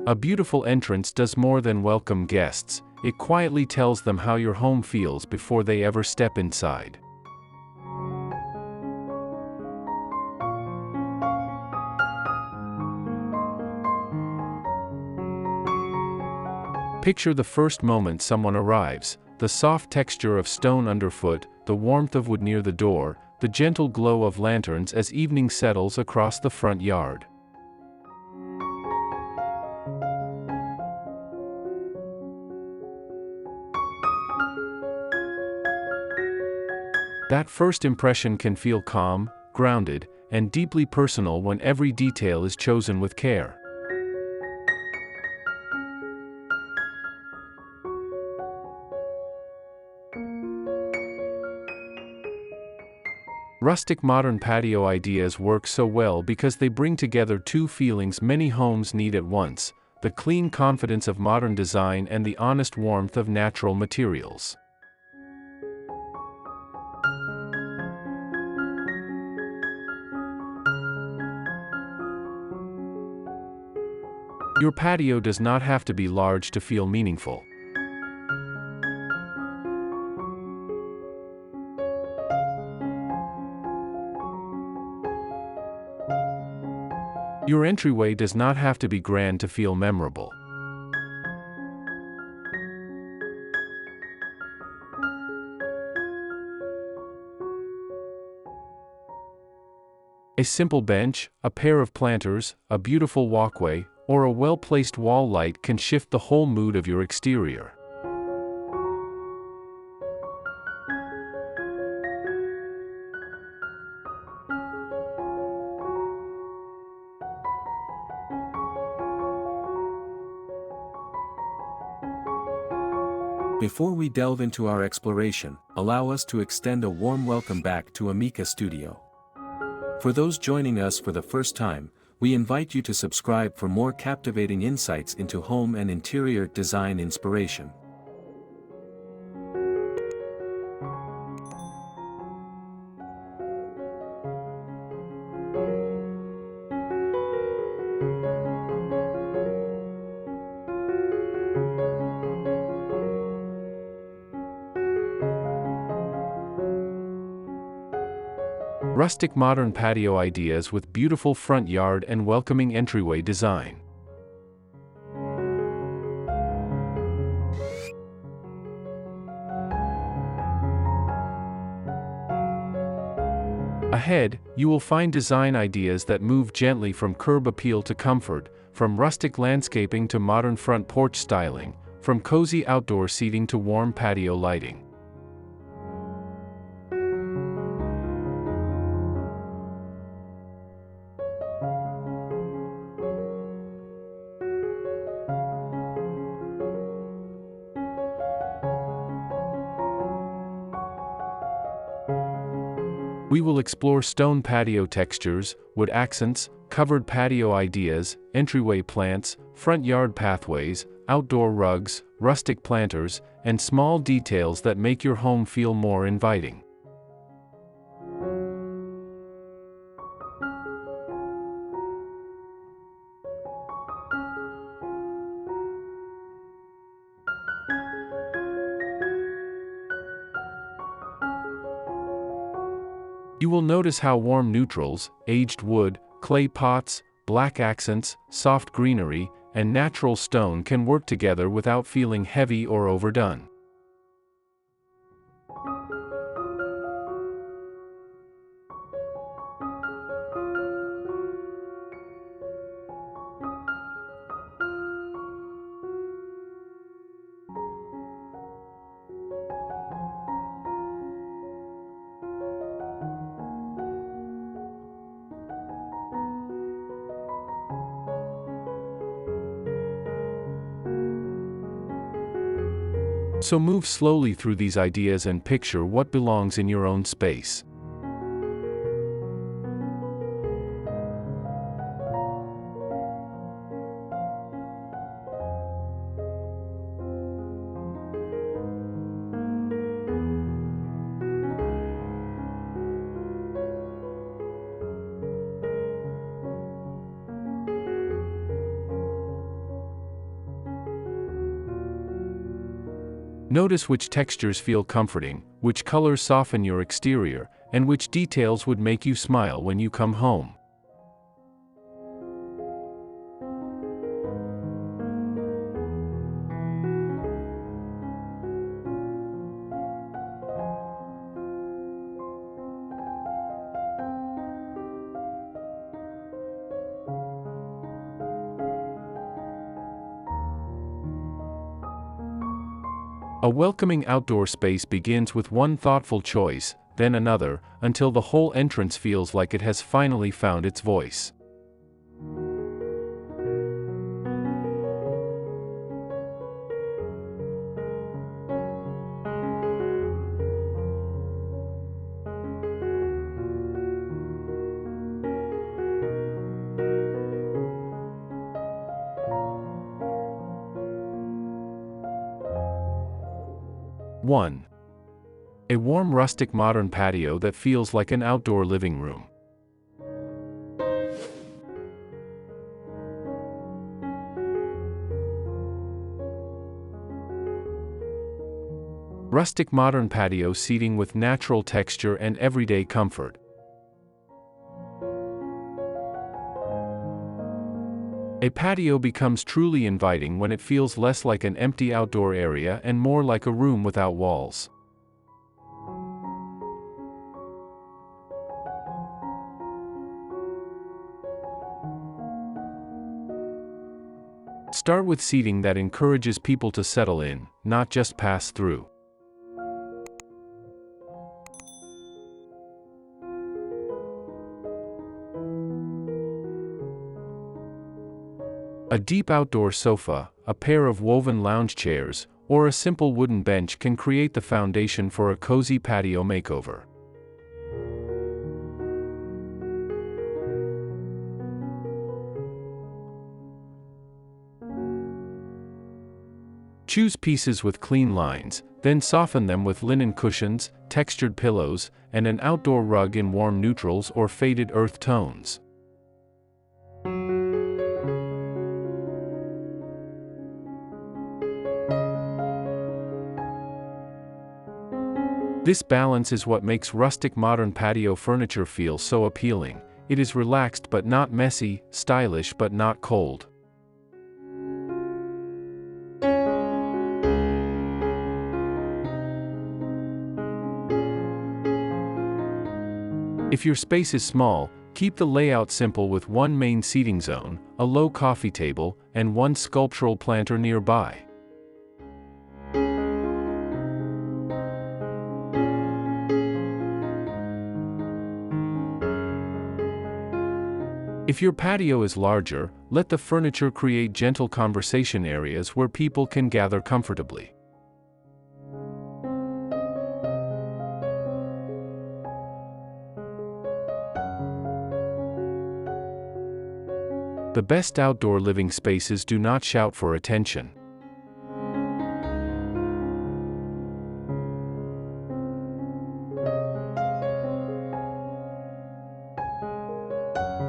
A beautiful entrance does more than welcome guests, it quietly tells them how your home feels before they ever step inside. Picture the first moment someone arrives, the soft texture of stone underfoot, the warmth of wood near the door, the gentle glow of lanterns as evening settles across the front yard. That first impression can feel calm, grounded, and deeply personal when every detail is chosen with care. Rustic modern patio ideas work so well because they bring together two feelings many homes need at once: the clean confidence of modern design and the honest warmth of natural materials. Your patio does not have to be large to feel meaningful. Your entryway does not have to be grand to feel memorable. A simple bench, a pair of planters, a beautiful walkway, or a well-placed wall light can shift the whole mood of your exterior. Before we delve into our exploration, allow us to extend a warm welcome back to Amica Studio. For those joining us for the first time, we invite you to subscribe for more captivating insights into home and interior design inspiration. Rustic modern patio ideas with beautiful front yard and welcoming entryway design. Ahead, you will find design ideas that move gently from curb appeal to comfort, from rustic landscaping to modern front porch styling, from cozy outdoor seating to warm patio lighting. We will explore stone patio textures, wood accents, covered patio ideas, entryway plants, front yard pathways, outdoor rugs, rustic planters, and small details that make your home feel more inviting. You will notice how warm neutrals, aged wood, clay pots, black accents, soft greenery, and natural stone can work together without feeling heavy or overdone. So move slowly through these ideas and picture what belongs in your own space. Notice which textures feel comforting, which colors soften your exterior, and which details would make you smile when you come home. A welcoming outdoor space begins with one thoughtful choice, then another, until the whole entrance feels like it has finally found its voice. One. A warm rustic modern patio that feels like an outdoor living room. Rustic modern patio seating with natural texture and everyday comfort. A patio becomes truly inviting when it feels less like an empty outdoor area and more like a room without walls. Start with seating that encourages people to settle in, not just pass through. A deep outdoor sofa, a pair of woven lounge chairs, or a simple wooden bench can create the foundation for a cozy patio makeover. Choose pieces with clean lines, then soften them with linen cushions, textured pillows, and an outdoor rug in warm neutrals or faded earth tones. This balance is what makes rustic modern patio furniture feel so appealing. It is relaxed but not messy, stylish but not cold. If your space is small, keep the layout simple with one main seating zone, a low coffee table, and one sculptural planter nearby. If your patio is larger, let the furniture create gentle conversation areas where people can gather comfortably. The best outdoor living spaces do not shout for attention.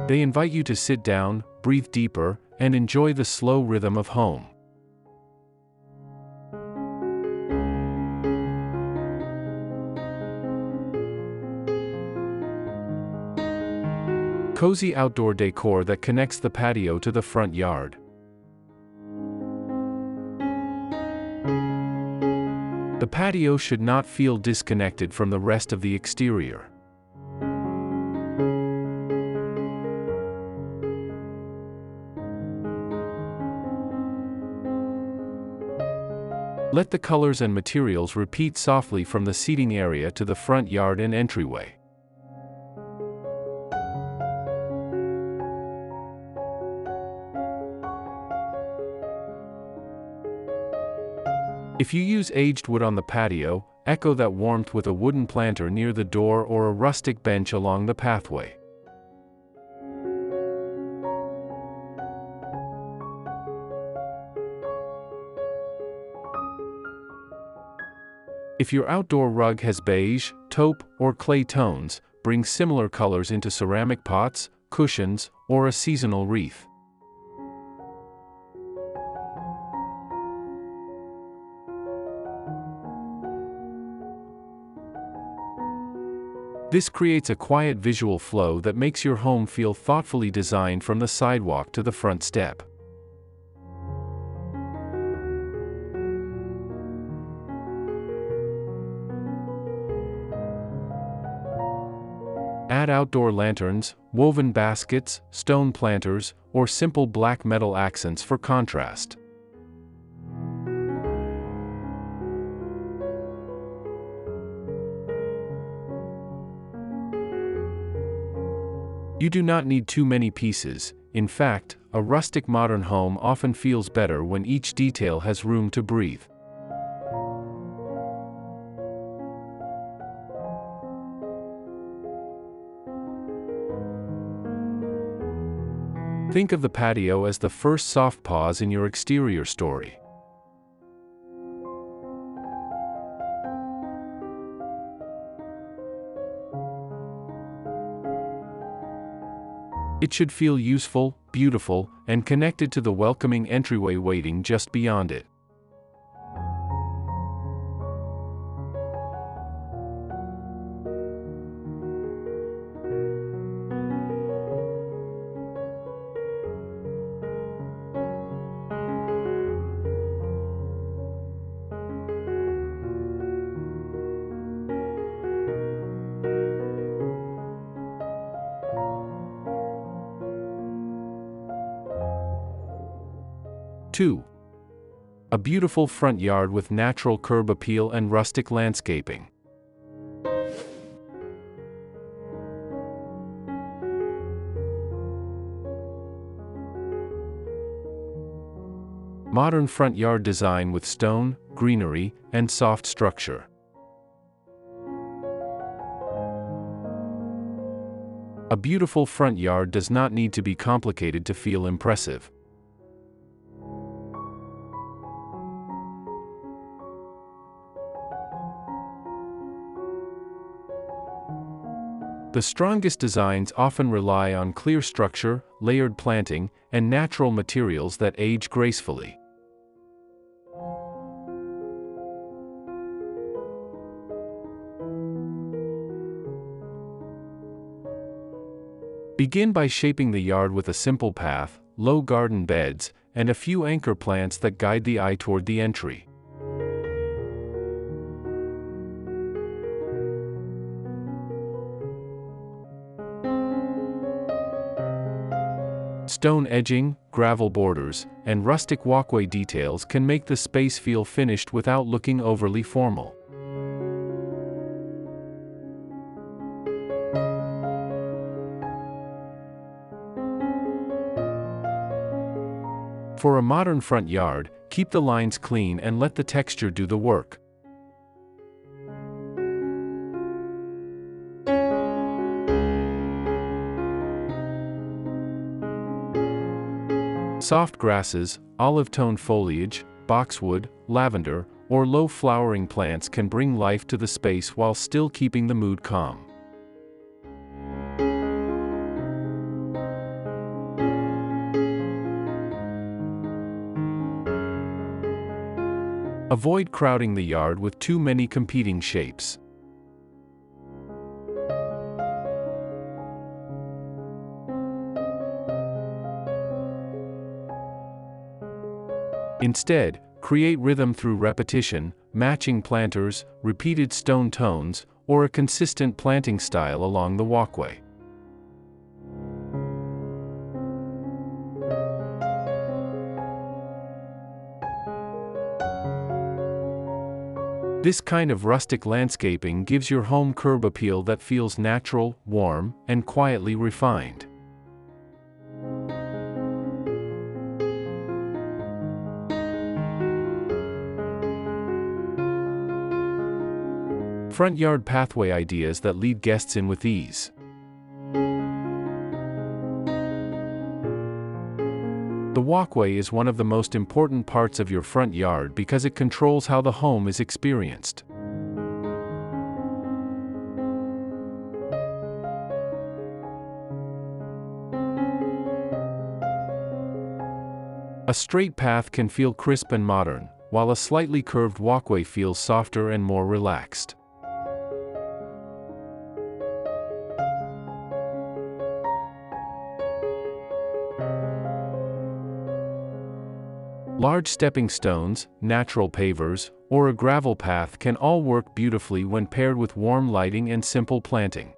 They invite you to sit down, breathe deeper, and enjoy the slow rhythm of home. Cozy outdoor decor that connects the patio to the front yard. The patio should not feel disconnected from the rest of the exterior. Let the colors and materials repeat softly from the seating area to the front yard and entryway. If you use aged wood on the patio, echo that warmth with a wooden planter near the door or a rustic bench along the pathway. If your outdoor rug has beige, taupe, or clay tones, bring similar colors into ceramic pots, cushions, or a seasonal wreath. This creates a quiet visual flow that makes your home feel thoughtfully designed from the sidewalk to the front step. Add outdoor lanterns, woven baskets, stone planters, or simple black metal accents for contrast. You do not need too many pieces. In fact, a rustic modern home often feels better when each detail has room to breathe. Think of the patio as the first soft pause in your exterior story. It should feel useful, beautiful, and connected to the welcoming entryway waiting just beyond it. Two. A beautiful front yard with natural curb appeal and rustic landscaping. Modern front yard design with stone, greenery, and soft structure. A beautiful front yard does not need to be complicated to feel impressive. The strongest designs often rely on clear structure, layered planting, and natural materials that age gracefully. Begin by shaping the yard with a simple path, low garden beds, and a few anchor plants that guide the eye toward the entry. Stone edging, gravel borders, and rustic walkway details can make the space feel finished without looking overly formal. For a modern front yard, keep the lines clean and let the texture do the work. Soft grasses, olive-tone foliage, boxwood, lavender, or low-flowering plants can bring life to the space while still keeping the mood calm. Avoid crowding the yard with too many competing shapes. Instead, create rhythm through repetition, matching planters, repeated stone tones, or a consistent planting style along the walkway. This kind of rustic landscaping gives your home curb appeal that feels natural, warm, and quietly refined. Front yard pathway ideas that lead guests in with ease. The walkway is one of the most important parts of your front yard because it controls how the home is experienced. A straight path can feel crisp and modern, while a slightly curved walkway feels softer and more relaxed. Large stepping stones, natural pavers, or a gravel path can all work beautifully when paired with warm lighting and simple planting.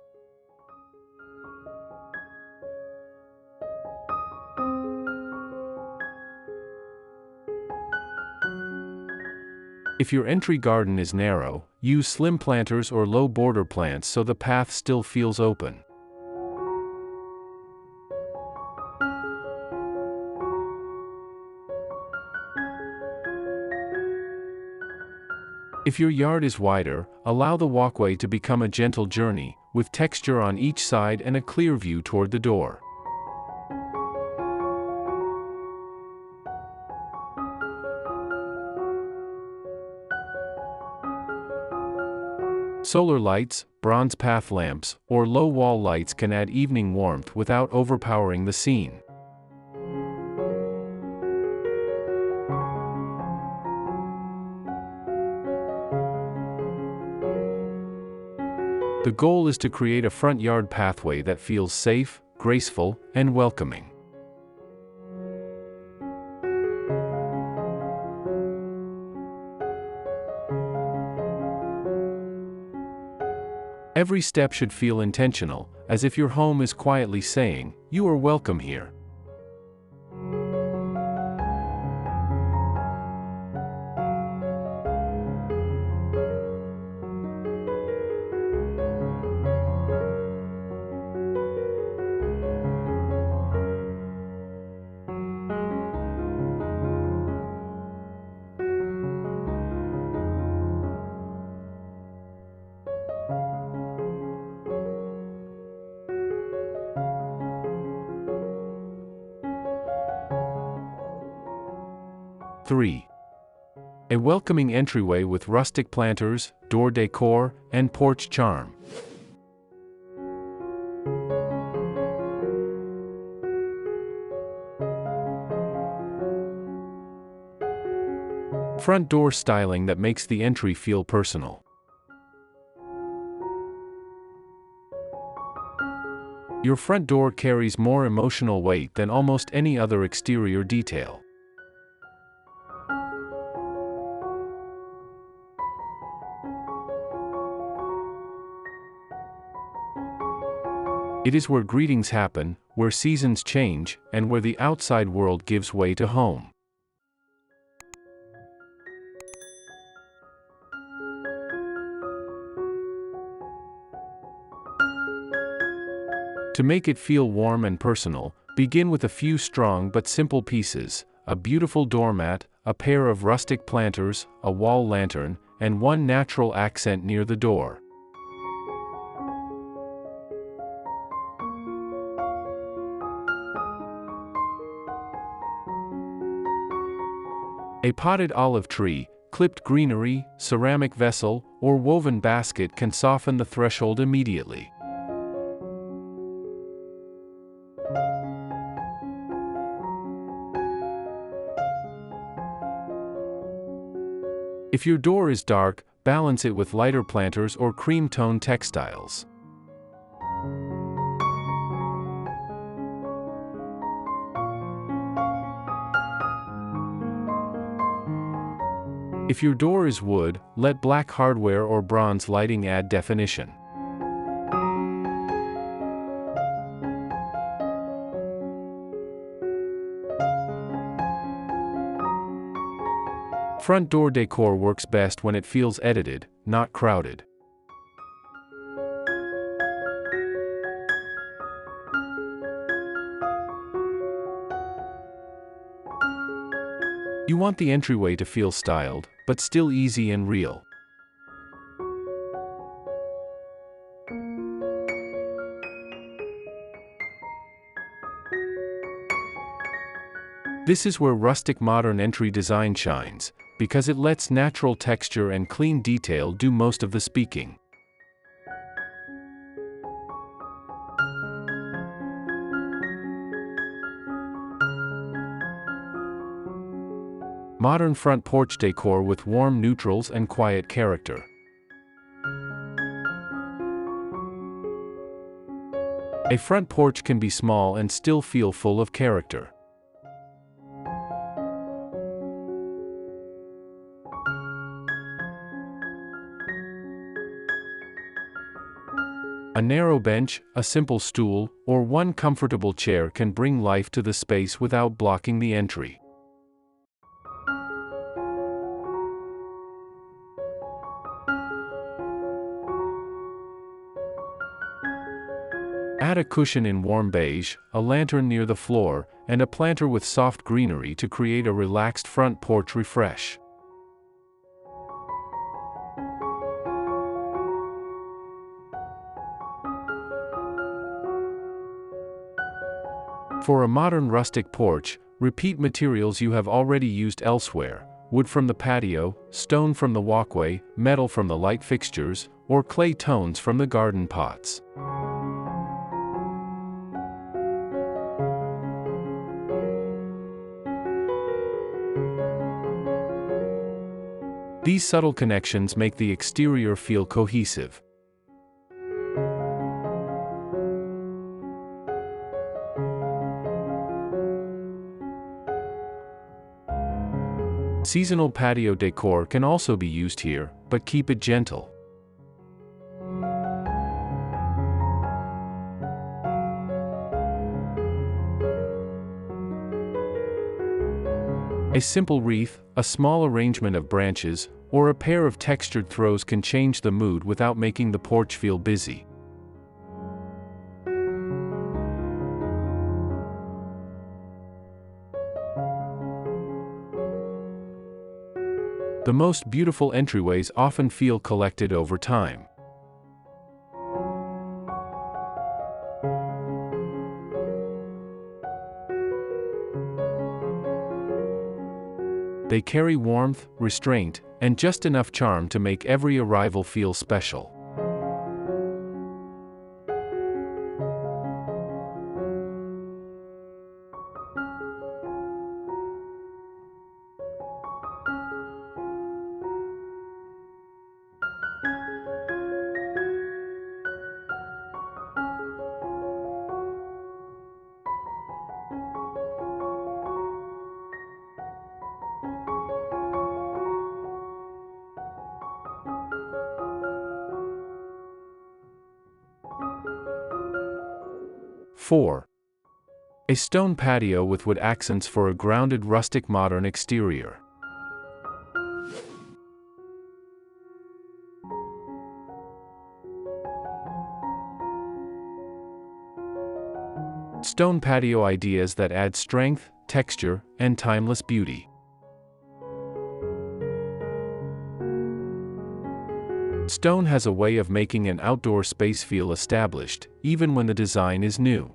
If your entry garden is narrow, use slim planters or low border plants so the path still feels open. If your yard is wider, allow the walkway to become a gentle journey, with texture on each side and a clear view toward the door. Solar lights, bronze path lamps, or low wall lights can add evening warmth without overpowering the scene. The goal is to create a front yard pathway that feels safe, graceful, and welcoming. Every step should feel intentional, as if your home is quietly saying, "You are welcome here." Three. A welcoming entryway with rustic planters, door decor, and porch charm. Front door styling that makes the entry feel personal. Your front door carries more emotional weight than almost any other exterior detail. It is where greetings happen, where seasons change, and where the outside world gives way to home. To make it feel warm and personal, begin with a few strong but simple pieces: a beautiful doormat, a pair of rustic planters, a wall lantern, and one natural accent near the door. A potted olive tree, clipped greenery, ceramic vessel, or woven basket can soften the threshold immediately. If your door is dark, balance it with lighter planters or cream-tone textiles. If your door is wood, let black hardware or bronze lighting add definition. Front door decor works best when it feels edited, not crowded. You want the entryway to feel styled, but still easy and real. This is where rustic modern entry design shines, because it lets natural texture and clean detail do most of the speaking. Modern front porch decor with warm neutrals and quiet character. A front porch can be small and still feel full of character. A narrow bench, a simple stool, or one comfortable chair can bring life to the space without blocking the entry. Add a cushion in warm beige, a lantern near the floor, and a planter with soft greenery to create a relaxed front porch refresh. For a modern rustic porch, repeat materials you have already used elsewhere: wood from the patio, stone from the walkway, metal from the light fixtures, or clay tones from the garden pots. These subtle connections make the exterior feel cohesive. Seasonal patio decor can also be used here, but keep it gentle. A simple wreath, a small arrangement of branches, or a pair of textured throws can change the mood without making the porch feel busy. The most beautiful entryways often feel collected over time. They carry warmth, restraint, and just enough charm to make every arrival feel special. Four. A stone patio with wood accents for a grounded rustic modern exterior. Stone patio ideas that add strength, texture, and timeless beauty. Stone has a way of making an outdoor space feel established, even when the design is new.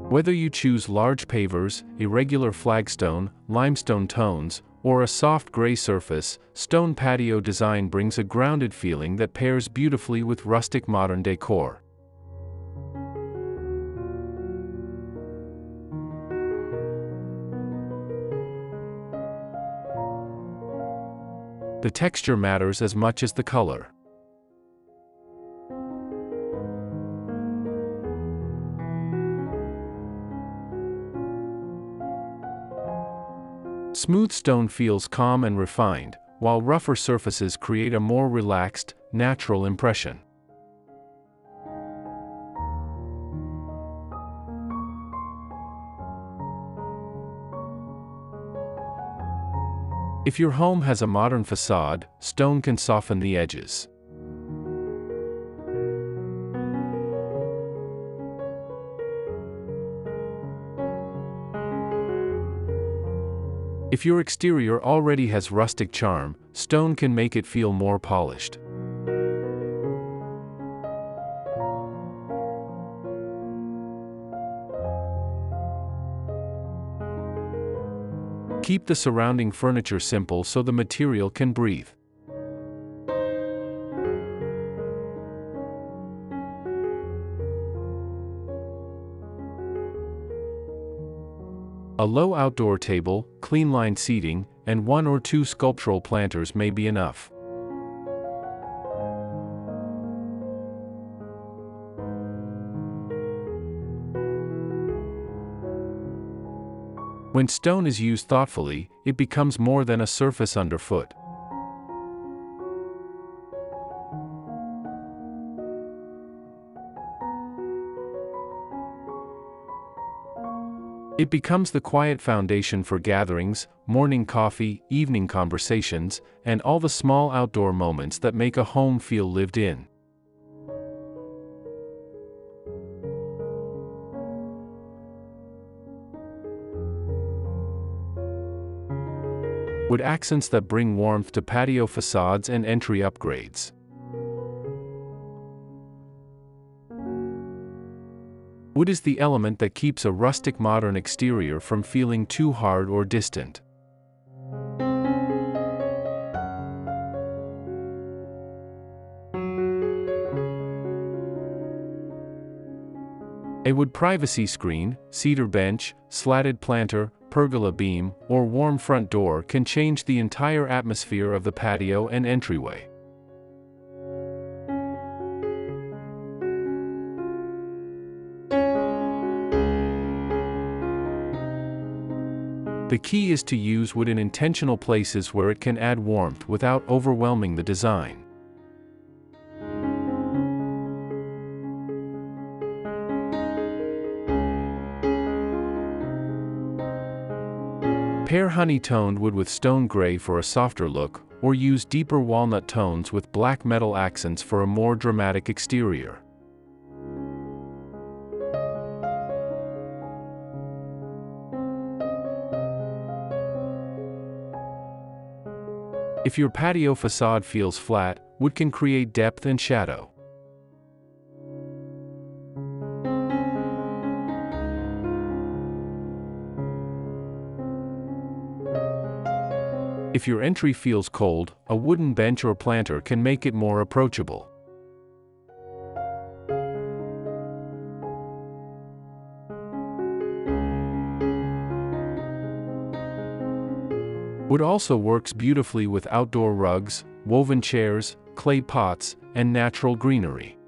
Whether you choose large pavers, irregular flagstone, limestone tones, or a soft gray surface, stone patio design brings a grounded feeling that pairs beautifully with rustic modern decor. The texture matters as much as the color. Smooth stone feels calm and refined, while rougher surfaces create a more relaxed, natural impression. If your home has a modern facade, stone can soften the edges. If your exterior already has rustic charm, stone can make it feel more polished. Keep the surrounding furniture simple so the material can breathe. A low outdoor table, clean-lined seating, and one or two sculptural planters may be enough. When stone is used thoughtfully, it becomes more than a surface underfoot. It becomes the quiet foundation for gatherings, morning coffee, evening conversations, and all the small outdoor moments that make a home feel lived in. Wood accents that bring warmth to patio facades and entry upgrades. Wood is the element that keeps a rustic modern exterior from feeling too hard or distant. A wood privacy screen, cedar bench, slatted planter, pergola beam, or warm front door can change the entire atmosphere of the patio and entryway. The key is to use wood in intentional places where it can add warmth without overwhelming the design. Pair honey-toned wood with stone gray for a softer look, or use deeper walnut tones with black metal accents for a more dramatic exterior. If your patio facade feels flat, wood can create depth and shadow. If your entry feels cold, a wooden bench or planter can make it more approachable. Wood also works beautifully with outdoor rugs, woven chairs, clay pots, and natural greenery.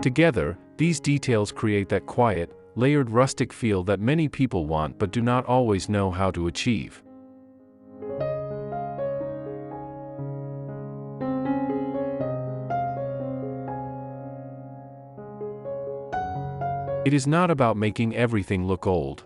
Together, these details create that quiet, layered rustic feel that many people want but do not always know how to achieve. It is not about making everything look old.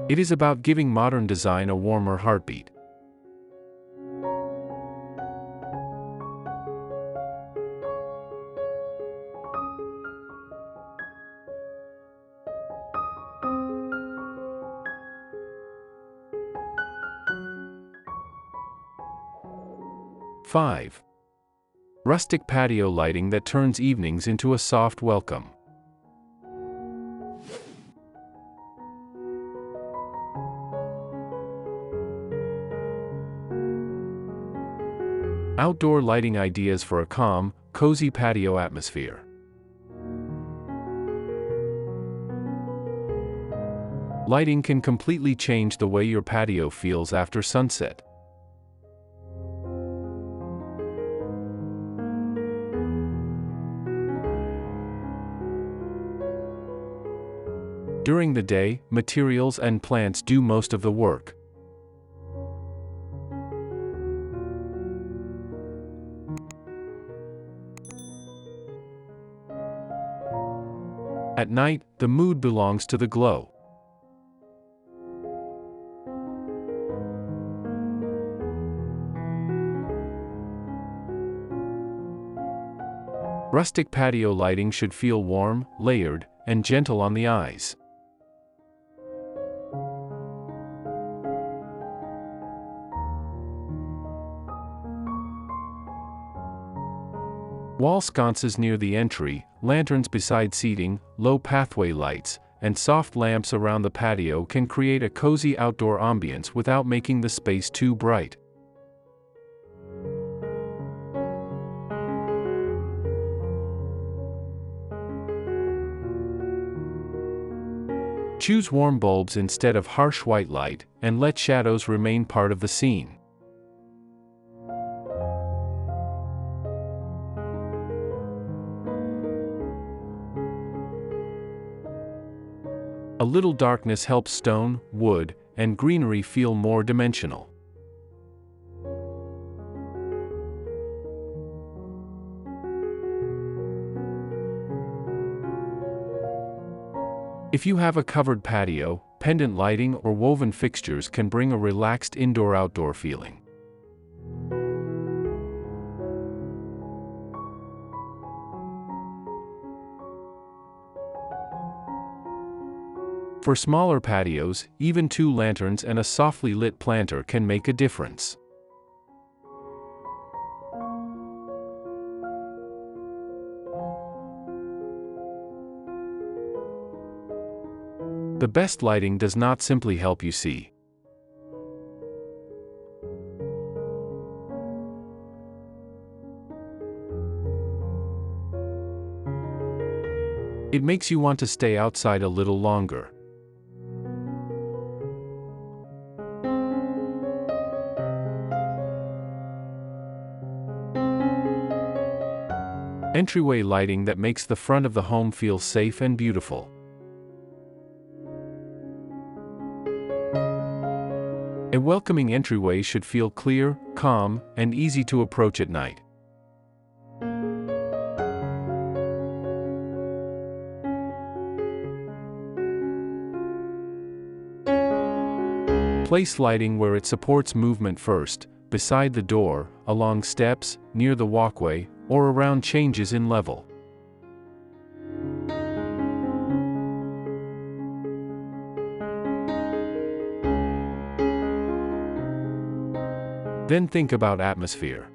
It is about giving modern design a warmer heartbeat. Five. Rustic patio lighting that turns evenings into a soft welcome. Outdoor lighting ideas for a calm, cozy patio atmosphere. Lighting can completely change the way your patio feels after sunset. During the day, materials and plants do most of the work. At night, the mood belongs to the glow. Rustic patio lighting should feel warm, layered, and gentle on the eyes. Wall sconces near the entry, lanterns beside seating, low pathway lights, and soft lamps around the patio can create a cozy outdoor ambience without making the space too bright. Choose warm bulbs instead of harsh white light, and let shadows remain part of the scene. A little darkness helps stone, wood, and greenery feel more dimensional. If you have a covered patio, pendant lighting or woven fixtures can bring a relaxed indoor-outdoor feeling. For smaller patios, even 2 lanterns and a softly lit planter can make a difference. The best lighting does not simply help you see. It makes you want to stay outside a little longer. Entryway lighting that makes the front of the home feel safe and beautiful. A welcoming entryway should feel clear, calm, and easy to approach at night. Place lighting where it supports movement first, beside the door, along steps, near the walkway, or around changes in level. Then think about atmosphere.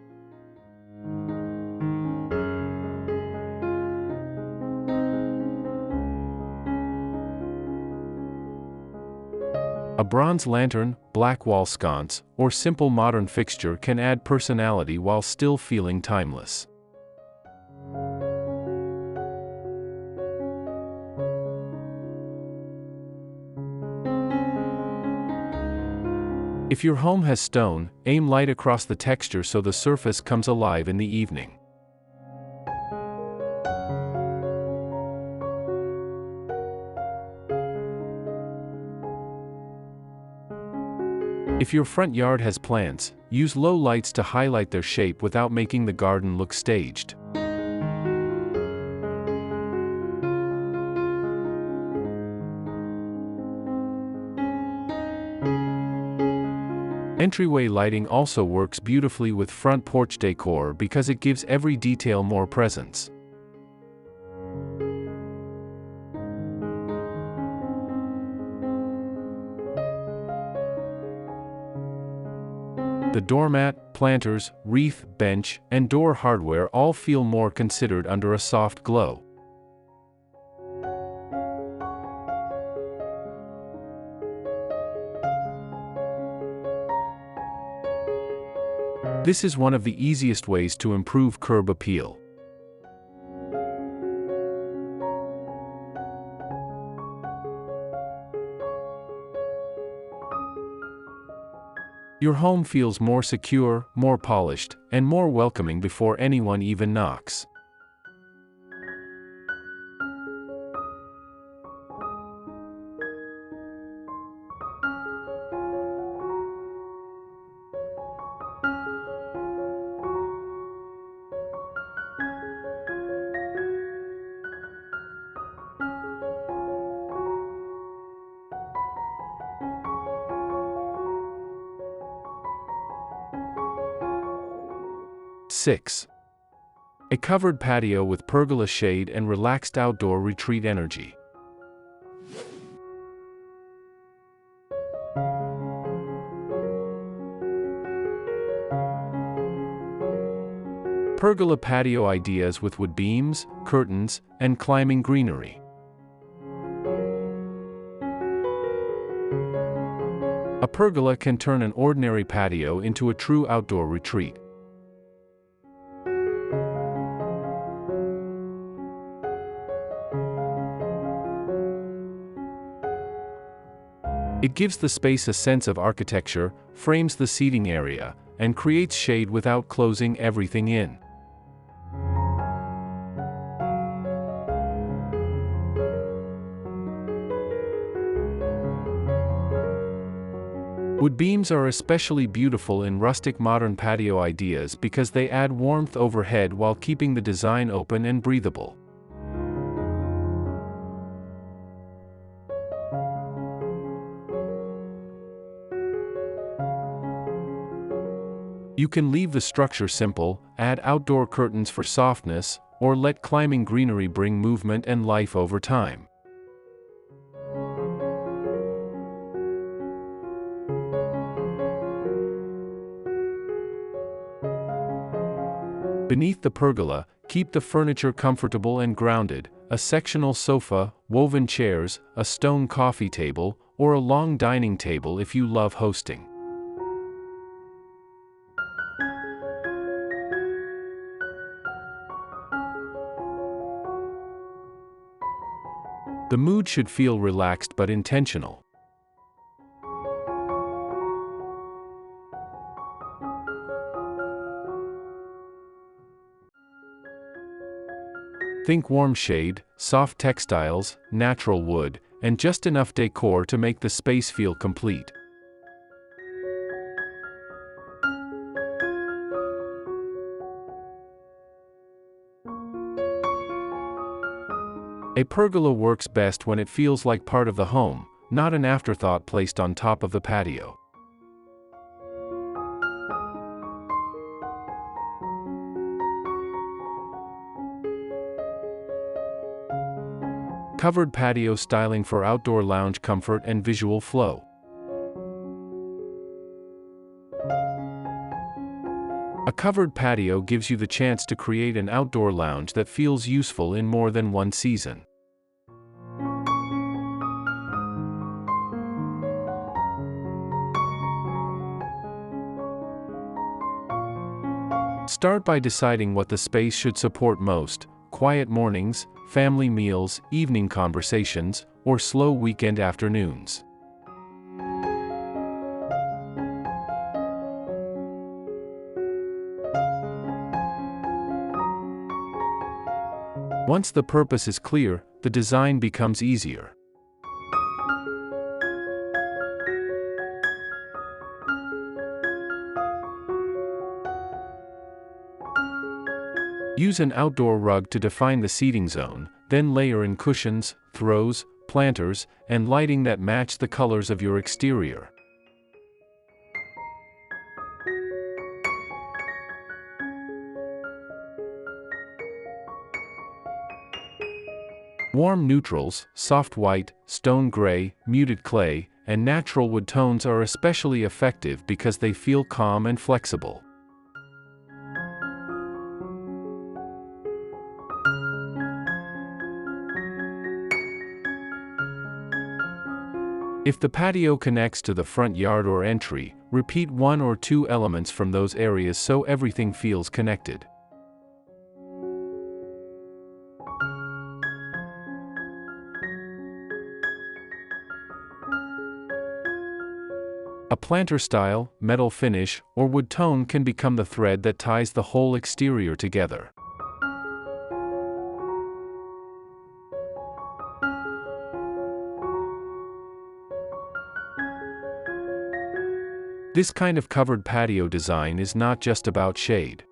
A bronze lantern, black wall sconce, or simple modern fixture can add personality while still feeling timeless. If your home has stone, aim light across the texture so the surface comes alive in the evening. If your front yard has plants, use low lights to highlight their shape without making the garden look staged. Entryway lighting also works beautifully with front porch decor because it gives every detail more presence. The doormat, planters, wreath, bench, and door hardware all feel more considered under a soft glow. This is one of the easiest ways to improve curb appeal. Your home feels more secure, more polished, and more welcoming before anyone even knocks. Six. A covered patio with pergola shade and relaxed outdoor retreat energy. Pergola patio ideas with wood beams, curtains, and climbing greenery. A pergola can turn an ordinary patio into a true outdoor retreat. It gives the space a sense of architecture, frames the seating area, and creates shade without closing everything in. Wood beams are especially beautiful in rustic modern patio ideas because they add warmth overhead while keeping the design open and breathable. You can leave the structure simple, add outdoor curtains for softness, or let climbing greenery bring movement and life over time. Beneath the pergola, keep the furniture comfortable and grounded: a sectional sofa, woven chairs, a stone coffee table, or a long dining table if you love hosting. The mood should feel relaxed but intentional. Think warm shade, soft textiles, natural wood, and just enough decor to make the space feel complete. A pergola works best when it feels like part of the home, not an afterthought placed on top of the patio. Covered patio styling for outdoor lounge comfort and visual flow. A covered patio gives you the chance to create an outdoor lounge that feels useful in more than one season. Start by deciding what the space should support most: quiet mornings, family meals, evening conversations, or slow weekend afternoons. Once the purpose is clear, the design becomes easier. Use an outdoor rug to define the seating zone, then layer in cushions, throws, planters, and lighting that match the colors of your exterior. Warm neutrals, soft white, stone gray, muted clay, and natural wood tones are especially effective because they feel calm and flexible. If the patio connects to the front yard or entry, repeat one or two elements from those areas so everything feels connected. A planter style, metal finish, or wood tone can become the thread that ties the whole exterior together. This kind of covered patio design is not just about shade.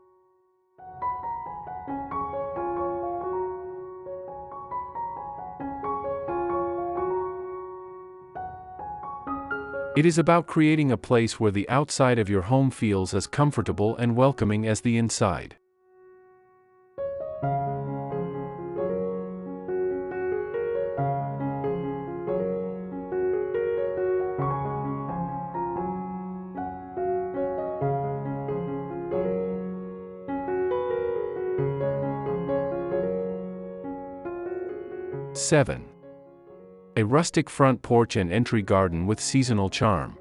It is about creating a place where the outside of your home feels as comfortable and welcoming as the inside. Seven. A rustic front porch and entry garden with seasonal charm.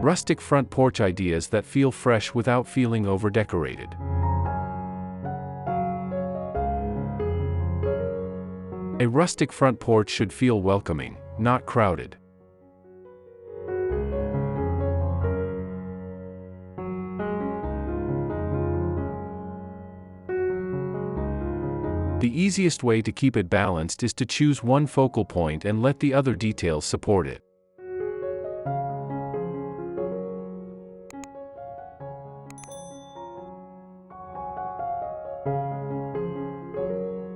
Rustic front porch ideas that feel fresh without feeling over-decorated. A rustic front porch should feel welcoming, not crowded. The easiest way to keep it balanced is to choose one focal point and let the other details support it.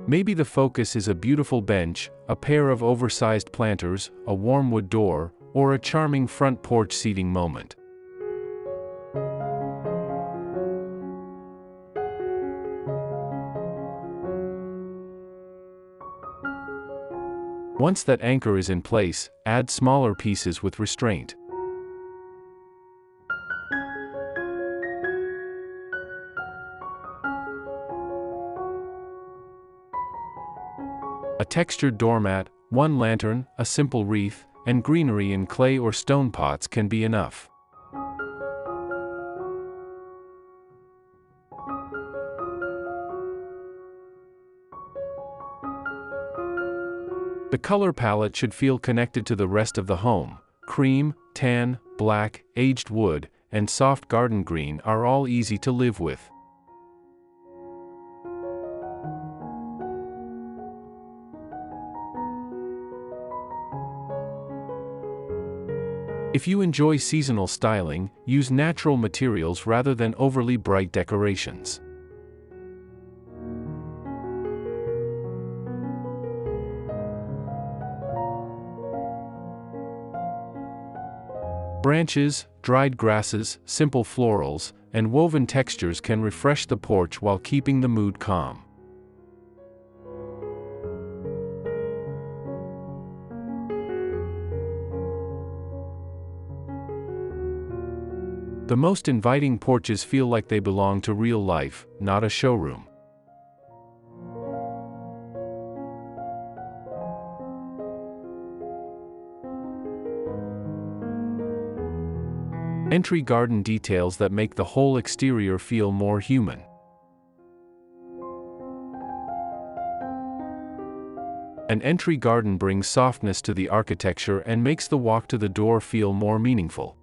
Maybe the focus is a beautiful bench, a pair of oversized planters, a warm wood door, or a charming front porch seating moment. Once that anchor is in place, add smaller pieces with restraint. A textured doormat, one lantern, a simple wreath, and greenery in clay or stone pots can be enough. The color palette should feel connected to the rest of the home. Cream, tan, black, aged wood, and soft garden green are all easy to live with. If you enjoy seasonal styling, use natural materials rather than overly bright decorations. Branches, dried grasses, simple florals, and woven textures can refresh the porch while keeping the mood calm. The most inviting porches feel like they belong to real life, not a showroom. Entry garden details that make the whole exterior feel more human. An entry garden brings softness to the architecture and makes the walk to the door feel more meaningful.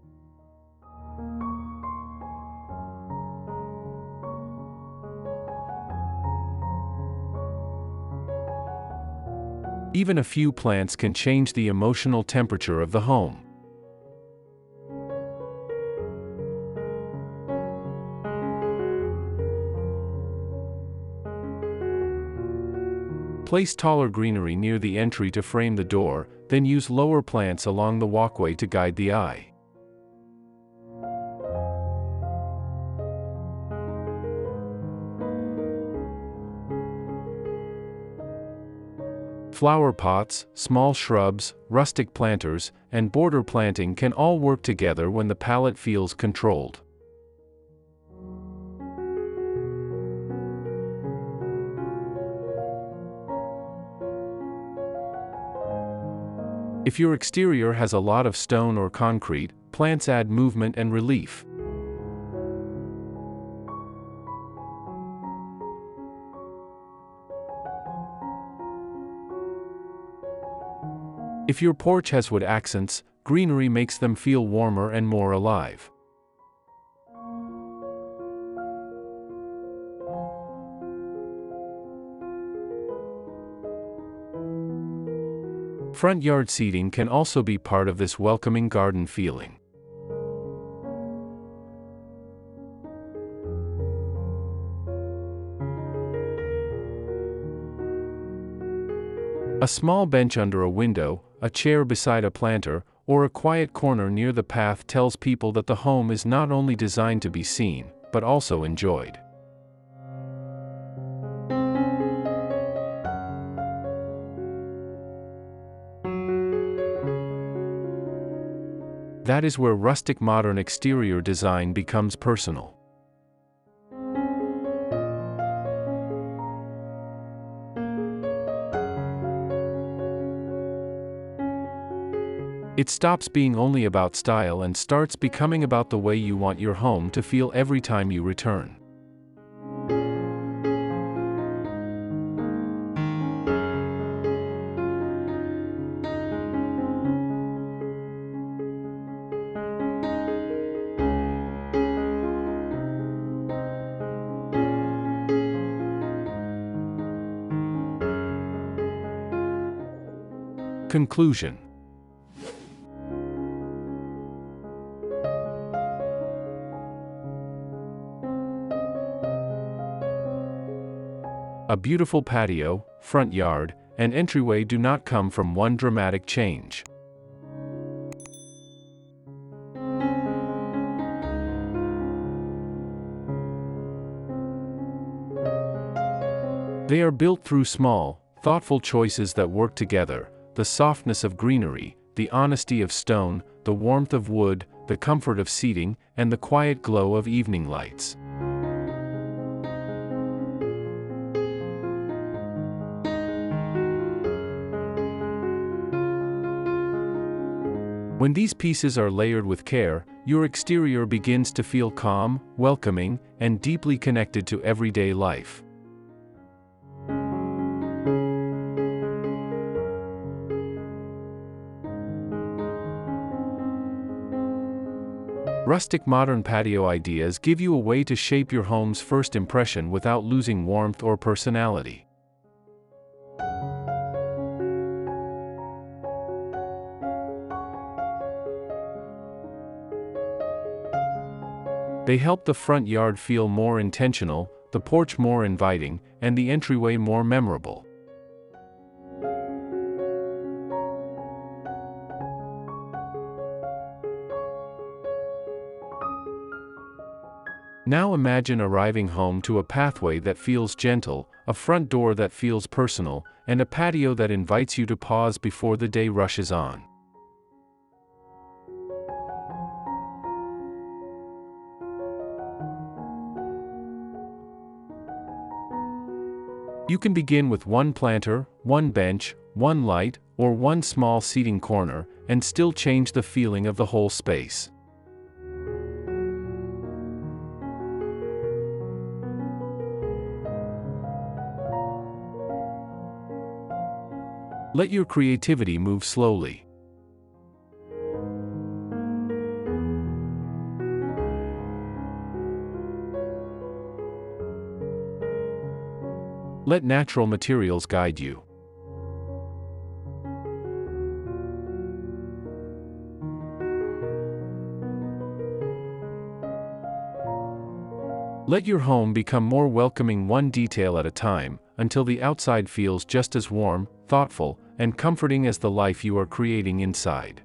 Even a few plants can change the emotional temperature of the home. Place taller greenery near the entry to frame the door, then use lower plants along the walkway to guide the eye. Flower pots, small shrubs, rustic planters, and border planting can all work together when the palette feels controlled. If your exterior has a lot of stone or concrete, plants add movement and relief. If your porch has wood accents, greenery makes them feel warmer and more alive. Front yard seating can also be part of this welcoming garden feeling. A small bench under a window, a chair beside a planter, or a quiet corner near the path tells people that the home is not only designed to be seen, but also enjoyed. That is where rustic modern exterior design becomes personal. It stops being only about style and starts becoming about the way you want your home to feel every time you return. Conclusion. A beautiful patio, front yard, and entryway do not come from one dramatic change. They are built through small, thoughtful choices that work together: the softness of greenery, the honesty of stone, the warmth of wood, the comfort of seating, and the quiet glow of evening lights. When these pieces are layered with care, your exterior begins to feel calm, welcoming, and deeply connected to everyday life. Rustic modern patio ideas give you a way to shape your home's first impression without losing warmth or personality. They help the front yard feel more intentional, the porch more inviting, and the entryway more memorable. Now imagine arriving home to a pathway that feels gentle, a front door that feels personal, and a patio that invites you to pause before the day rushes on. You can begin with one planter, one bench, one light, or one small seating corner, and still change the feeling of the whole space. Let your creativity move slowly. Let natural materials guide you. Let your home become more welcoming, one detail at a time, until the outside feels just as warm, thoughtful, and comforting as the life you are creating inside.